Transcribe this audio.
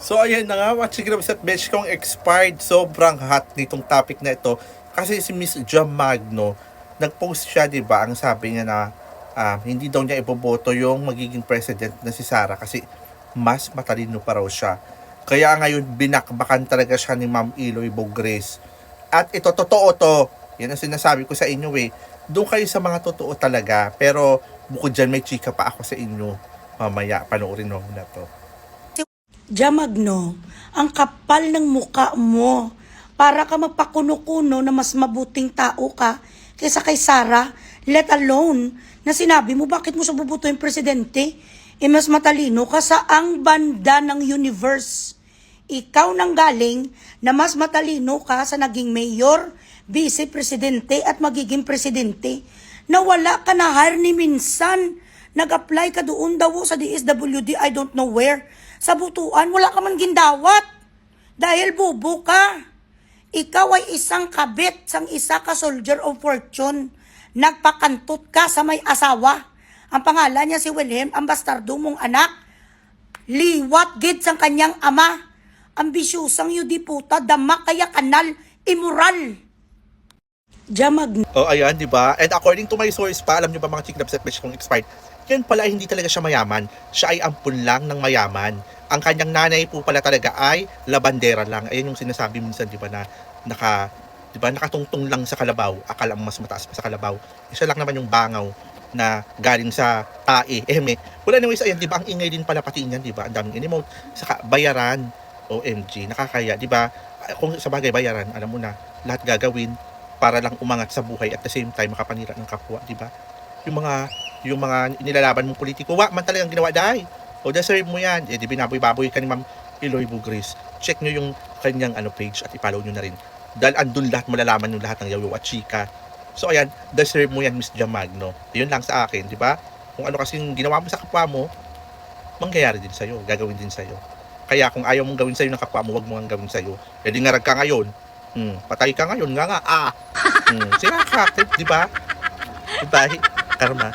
So ayan na nga, mga chigrabs at bench kong expired. Sobrang hot nitong topic na ito. Kasi si Miss Jam Magno, nag-post siya, di ba? Ang sabi niya na hindi daw niya iboboto yung magiging president na si Sara kasi mas matalino pa raw siya. Kaya ngayon binakbakan talaga siya ni Ma'am Eloy Bogres. At ito, totoo to. Yan ang sinasabi ko sa inyo eh. Doon kayo sa mga totoo talaga. Pero bukod dyan may chika pa ako sa inyo. Mamaya, panoorin mo na to. Jamagno, ang kapal ng muka mo. Para ka magpakuno-kuno na mas mabuting tao ka kaysa kay Sara, let alone na sinabi mo bakit mo siya bubuto yung presidente. Mas matalino ka sa ang banda ng universe. Ikaw nang galing na mas matalino ka sa naging mayor, vice-presidente at magiging presidente. Na wala ka na hire ni minsan. Nag-apply ka doon daw sa DSWD, I don't know where. Sa butuan, wala ka man gindawat. Dahil bubo ka. Ikaw ay isang kabit, sang isa ka soldier of fortune. Nagpakantot ka sa may asawa. Ang pangalan niya si Wilhelm, ang bastardo mong anak. Liwat gid sang kanyang ama. Ambisyosang yudiputa, dama kaya kanal, immoral. Jamag. Oh, ayan, di ba? And according to my source pa, alam nyo ba mga chiklabs at bitch kong expired, yan pala hindi talaga siya mayaman. Siya ay ampun lang ng mayaman. Ang kanyang nanay po pala talaga ay labandera lang. Ayan yung sinasabi minsan, di ba, na nakatungtong lang sa kalabaw. Akala mo mas mataas pa sa kalabaw. Siya lang naman yung bangaw na galing sa tae. Wala naman isa yan, di ba? Ang ingay din pala pati niyan, di ba? Ang daming in-emote. Saka bayaran. OMG, nakakaya, di ba? Kung sa bagay bayaran, alam mo na, lahat gagawin para lang umangat sa buhay at the same time makapanira ng kapwa, di ba? Yung mga nilalaban mong politiko, man talagang ginawa dahil. O deserve mo yan. Di binaboy-baboy ka ni Ma'am Eloy Bogres. Check nyo yung kanyang page at i-follow nyo na rin. Dahil andun lahat, malalaman nyo lahat ng yayo at chika. So ayan, deserve mo yan, Miss Jam Magno. Yun lang sa akin, di ba? Kung ano kasing ginawa mo sa kapwa mo, mangyayari din sa'yo, gagawin din sa'yo. Kaya kung ayaw mong gawin sa'yo ng kapwa mo, wag mo ang gawin sa'yo. Di ngarag ka ngayon, patay ka ngayon, sira ka, di ba? Diba? Karma.